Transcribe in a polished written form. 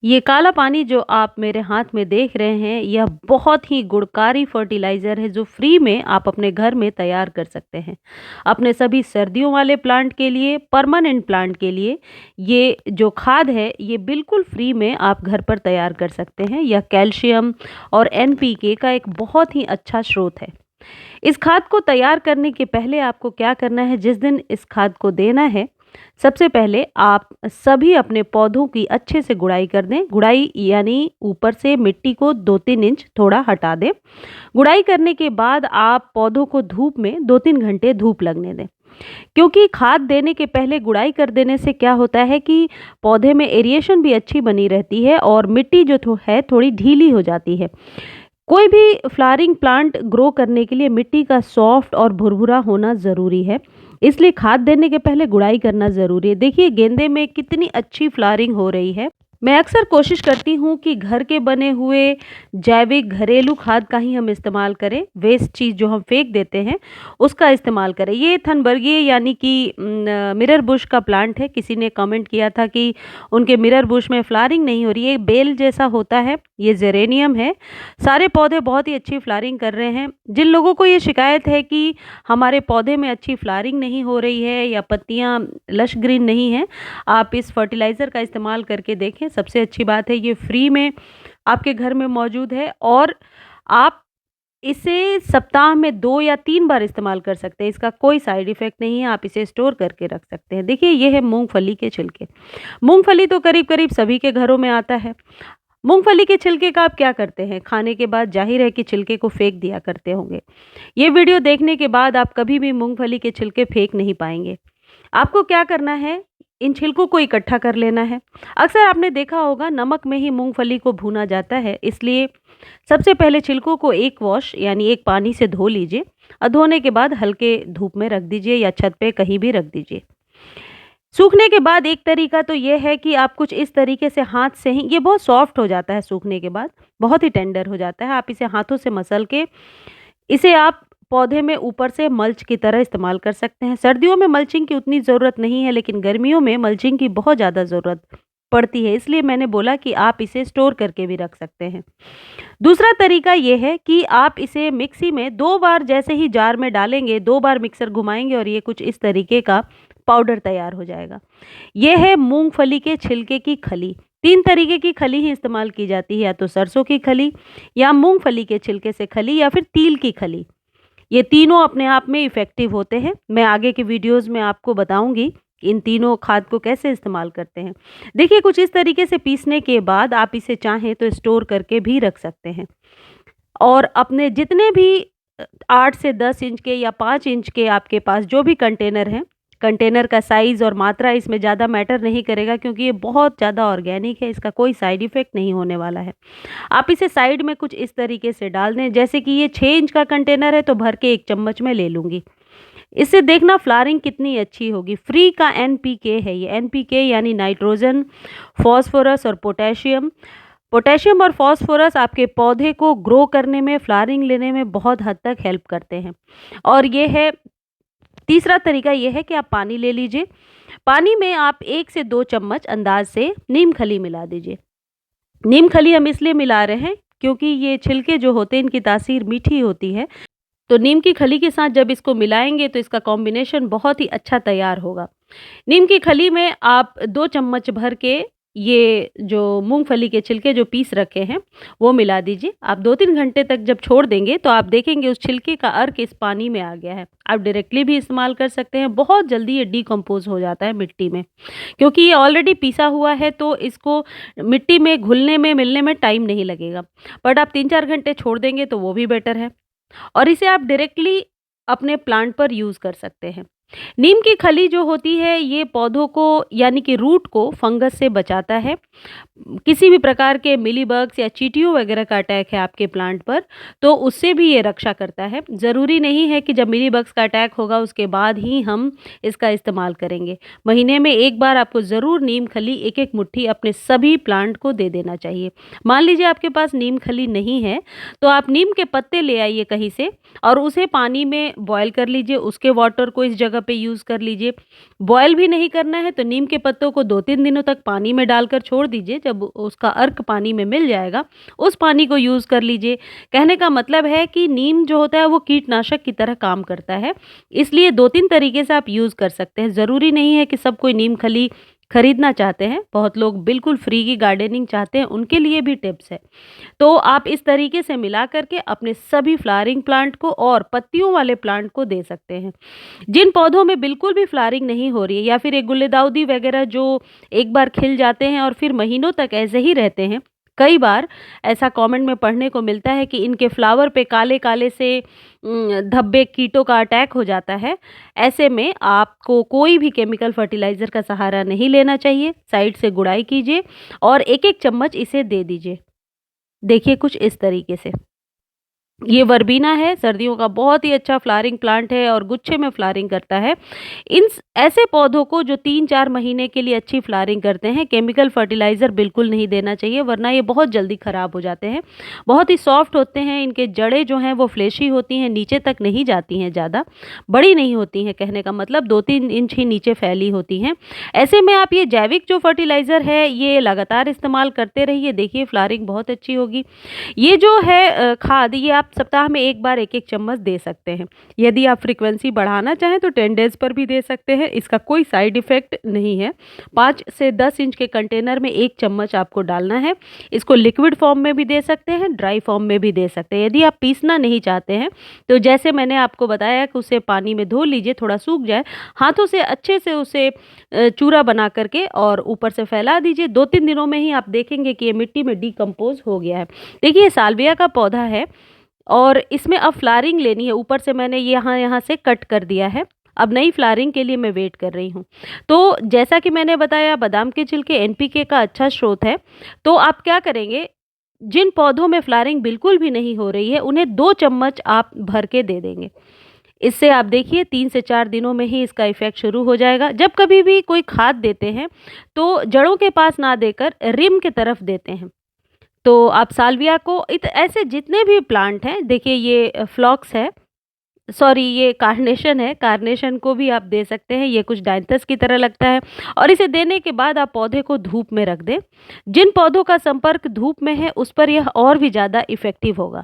ये काला पानी जो आप मेरे हाथ में देख रहे हैं, यह बहुत ही गुणकारी फर्टिलाइज़र है जो फ्री में आप अपने घर में तैयार कर सकते हैं। अपने सभी सर्दियों वाले प्लांट के लिए, परमानेंट प्लांट के लिए ये जो खाद है, ये बिल्कुल फ्री में आप घर पर तैयार कर सकते हैं। यह कैल्शियम और एनपीके का एक बहुत ही अच्छा स्रोत है। इस खाद को तैयार करने के पहले आपको क्या करना है, जिस दिन इस खाद को देना है, सबसे पहले आप सभी अपने पौधों की अच्छे से गुड़ाई कर दें। गुड़ाई यानी ऊपर से मिट्टी को 2-3 इंच थोड़ा हटा दें। गुड़ाई करने के बाद आप पौधों को धूप में 2-3 घंटे धूप लगने दें। क्योंकि खाद देने के पहले गुड़ाई कर देने से क्या होता है कि पौधे में एरिएशन भी अच्छी बनी रहती है और मिट्टी जो है थोड़ी ढीली हो जाती है। कोई भी फ्लावरिंग प्लांट ग्रो करने के लिए मिट्टी का सॉफ्ट और भुरभुरा होना ज़रूरी है, इसलिए खाद देने के पहले गुड़ाई करना ज़रूरी है। देखिए गेंदे में कितनी अच्छी फ्लावरिंग हो रही है। मैं अक्सर कोशिश करती हूँ कि घर के बने हुए जैविक घरेलू खाद का ही हम इस्तेमाल करें। वेस्ट चीज़ जो हम फेंक देते हैं उसका इस्तेमाल करें। ये थनबर्गीय यानी कि मिरर बुश का प्लांट है। किसी ने कमेंट किया था कि उनके मिरर बुश में फ्लावरिंग नहीं हो रही है, बेल जैसा होता है। ये जेरेनियम है। सारे पौधे बहुत ही अच्छी फ्लावरिंग कर रहे हैं। जिन लोगों को ये शिकायत है कि हमारे पौधे में अच्छी फ्लावरिंग नहीं हो रही है या पत्तियां लश ग्रीन नहीं है, आप इस फर्टिलाइज़र का इस्तेमाल करके देखें। सबसे अच्छी बात है ये फ्री में आपके घर में मौजूद है और आप इसे सप्ताह में 2 या 3 बार इस्तेमाल कर सकते हैं। इसका कोई साइड इफ़ेक्ट नहीं है, आप इसे स्टोर करके रख सकते हैं। देखिए ये है मूँगफली के छिलके। मूँगफली तो करीब-करीब सभी के घरों में आता है। मूँगफली के छिलके का आप क्या करते हैं? खाने के बाद ज़ाहिर है कि छिलके को फेंक दिया करते होंगे। ये वीडियो देखने के बाद आप कभी भी मूँगफली के छिलके फेंक नहीं पाएँगे। आपको क्या करना है, इन छिलकों को इकट्ठा कर लेना है। अक्सर आपने देखा होगा नमक में ही मूँगफली को भूना जाता है, इसलिए सबसे पहले छिलकों को एक वॉश यानी एक पानी से धो लीजिए और धोने के बाद हल्के धूप में रख दीजिए या छत पे कहीं भी रख दीजिए। सूखने के बाद एक तरीका तो ये है कि आप कुछ इस तरीके से हाथ से ही, ये बहुत सॉफ्ट हो जाता है सूखने के बाद, बहुत ही टेंडर हो जाता है। आप इसे हाथों से मसल के इसे आप पौधे में ऊपर से मल्च की तरह इस्तेमाल कर सकते हैं। सर्दियों में मल्चिंग की उतनी ज़रूरत नहीं है, लेकिन गर्मियों में मल्चिंग की बहुत ज़्यादा ज़रूरत पड़ती है, इसलिए मैंने बोला कि आप इसे स्टोर करके भी रख सकते हैं। दूसरा तरीका ये है कि आप इसे मिक्सी में 2 बार, जैसे ही जार में डालेंगे 2 बार मिक्सर घुमाएंगे और ये कुछ इस तरीके का पाउडर तैयार हो जाएगा। ये है मूंगफली के छिलके की खली। 3 तरीके की खली ही इस्तेमाल की जाती है, या तो सरसों की खली या मूंगफली के छिलके से खली या फिर तिल की खली। ये तीनों अपने आप में इफ़ेक्टिव होते हैं। मैं आगे के वीडियोज़ में आपको बताऊँगी कि इन तीनों खाद को कैसे इस्तेमाल करते हैं। देखिए कुछ इस तरीके से पीसने के बाद आप इसे चाहें तो स्टोर करके भी रख सकते हैं और अपने जितने भी 8 से 10 इंच के या 5 इंच के आपके पास जो भी कंटेनर हैं, कंटेनर का साइज़ और मात्रा इसमें ज़्यादा मैटर नहीं करेगा, क्योंकि ये बहुत ज़्यादा ऑर्गेनिक है, इसका कोई साइड इफ़ेक्ट नहीं होने वाला है। आप इसे साइड में कुछ इस तरीके से डाल दें, जैसे कि ये 6 इंच का कंटेनर है तो भर के 1 चम्मच में ले लूँगी। इससे देखना फ्लावरिंग कितनी अच्छी होगी। फ्री का एनपीके है ये। एनपीके यानी नाइट्रोजन, फॉस्फोरस और पोटेशियम। पोटेशियम और फॉस्फोरस आपके पौधे को ग्रो करने में, फ्लावरिंग लेने में बहुत हद तक हेल्प करते हैं। और ये है तीसरा तरीका, ये है कि आप पानी ले लीजिए। पानी में आप 1 से 2 चम्मच अंदाज से नीम खली मिला दीजिए। नीम खली हम इसलिए मिला रहे हैं क्योंकि ये छिलके जो होते हैं इनकी तासीर मीठी होती है, तो नीम की खली के साथ जब इसको मिलाएंगे तो इसका कॉम्बिनेशन बहुत ही अच्छा तैयार होगा। नीम की खली में आप 2 चम्मच भर के ये जो मूंगफली के छिलके जो पीस रखे हैं वो मिला दीजिए। आप 2-3 घंटे तक जब छोड़ देंगे तो आप देखेंगे उस छिलके का अर्क इस पानी में आ गया है। आप डायरेक्टली भी इस्तेमाल कर सकते हैं। बहुत जल्दी ये डिकम्पोज हो जाता है मिट्टी में, क्योंकि ये ऑलरेडी पीसा हुआ है तो इसको मिट्टी में घुलने में, मिलने में टाइम नहीं लगेगा। बट आप 3-4 घंटे छोड़ देंगे तो वो भी बेटर है और इसे आप डायरेक्टली अपने प्लांट पर यूज़ कर सकते हैं। नीम की खली जो होती है ये पौधों को यानी कि रूट को फंगस से बचाता है। किसी भी प्रकार के मिलीबग्स या चींटियों वगैरह का अटैक है आपके प्लांट पर तो उससे भी ये रक्षा करता है। ज़रूरी नहीं है कि जब मिलीबग्स का अटैक होगा उसके बाद ही हम इसका इस्तेमाल करेंगे। महीने में 1 बार आपको ज़रूर नीम खली 1-1 मुट्ठी अपने सभी प्लांट को दे देना चाहिए। मान लीजिए आपके पास नीम खली नहीं है तो आप नीम के पत्ते ले आइए कहीं से और उसे पानी में बॉयल कर लीजिए। उसके वाटर को इस जगह जगह पे यूज़ कर लीजिए। बॉयल भी नहीं करना है तो नीम के पत्तों को 2-3 दिनों तक पानी में डालकर छोड़ दीजिए, जब उसका अर्क पानी में मिल जाएगा, उस पानी को यूज़ कर लीजिए। कहने का मतलब है कि नीम जो होता है वो कीटनाशक की तरह काम करता है, इसलिए 2-3 तरीके से आप यूज़ कर सकते हैं। ज़रूरी नहीं है कि सब कोई नीम खली खरीदना चाहते हैं, बहुत लोग बिल्कुल फ्री की गार्डनिंग चाहते हैं, उनके लिए भी टिप्स है। तो आप इस तरीके से मिला करके अपने सभी फ्लावरिंग प्लांट को और पत्तियों वाले प्लांट को दे सकते हैं। जिन पौधों में बिल्कुल भी फ्लावरिंग नहीं हो रही है या फिर ये गुलदाउदी वगैरह जो एक बार खिल जाते हैं और फिर महीनों तक ऐसे ही रहते हैं, कई बार ऐसा कमेंट में पढ़ने को मिलता है कि इनके फ्लावर पे काले-काले से धब्बे कीटों का अटैक हो जाता है। ऐसे में आपको कोई भी केमिकल फर्टिलाइज़र का सहारा नहीं लेना चाहिए, साइड से गुड़ाई कीजिए और 1-1 चम्मच इसे दे दीजिए। देखिए कुछ इस तरीके से। ये वर्बीना है, सर्दियों का बहुत ही अच्छा फ्लावरिंग प्लांट है और गुच्छे में फ्लावरिंग करता है। ऐसे पौधों को जो 3-4 महीने के लिए अच्छी फ्लावरिंग करते हैं, केमिकल फर्टिलाइज़र बिल्कुल नहीं देना चाहिए, वरना ये बहुत जल्दी ख़राब हो जाते हैं। बहुत ही सॉफ्ट होते हैं, इनके जड़ें जो हैं वो फ्लेशी होती हैं, नीचे तक नहीं जाती हैं ज़्यादा, बड़ी नहीं होती हैं, कहने का मतलब 2-3 इंच ही नीचे फैली होती हैं। ऐसे में आप ये जैविक जो फर्टिलाइज़र है, ये लगातार इस्तेमाल करते रहिए, देखिए फ्लावरिंग बहुत अच्छी होगी। ये जो है खाद, ये आप सप्ताह में 1 बार 1-1 चम्मच दे सकते हैं। यदि आप फ्रीक्वेंसी बढ़ाना चाहें तो 10 डेज़ पर भी दे सकते हैं, इसका कोई साइड इफ़ेक्ट नहीं है। 5 से 10 इंच के कंटेनर में 1 चम्मच आपको डालना है। इसको लिक्विड फॉर्म में भी दे सकते हैं, ड्राई फॉर्म में भी दे सकते हैं। यदि आप पीसना नहीं चाहते हैं, तो जैसे मैंने आपको बताया कि उसे पानी में धो लीजिए, थोड़ा सूख जाए, हाथों से अच्छे से उसे चूरा बना करके और ऊपर से फैला दीजिए। 2-3 दिनों में ही आप देखेंगे कि ये मिट्टी में डिकम्पोज़ हो गया है। देखिए, साल्विया का पौधा है और इसमें अब फ्लावरिंग लेनी है। ऊपर से मैंने यहाँ से कट कर दिया है। अब नई फ्लावरिंग के लिए मैं वेट कर रही हूँ। तो जैसा कि मैंने बताया, बादाम के छिलके एनपीके का अच्छा स्रोत है। तो आप क्या करेंगे, जिन पौधों में फ्लावरिंग बिल्कुल भी नहीं हो रही है, उन्हें 2 चम्मच आप भर के दे देंगे। इससे आप देखिए 3 से 4 दिनों में ही इसका इफ़ेक्ट शुरू हो जाएगा। जब कभी भी कोई खाद देते हैं, तो जड़ों के पास ना देकर रिम की तरफ देते हैं। तो आप साल्विया को ऐसे जितने भी प्लांट हैं, देखिए ये फ्लॉक्स है, सॉरी ये कार्नेशन है, कार्नेशन को भी आप दे सकते हैं, ये कुछ डायंथस की तरह लगता है और इसे देने के बाद आप पौधे को धूप में रख दें। जिन पौधों का संपर्क धूप में है, उस पर यह और भी ज़्यादा इफ़ेक्टिव होगा।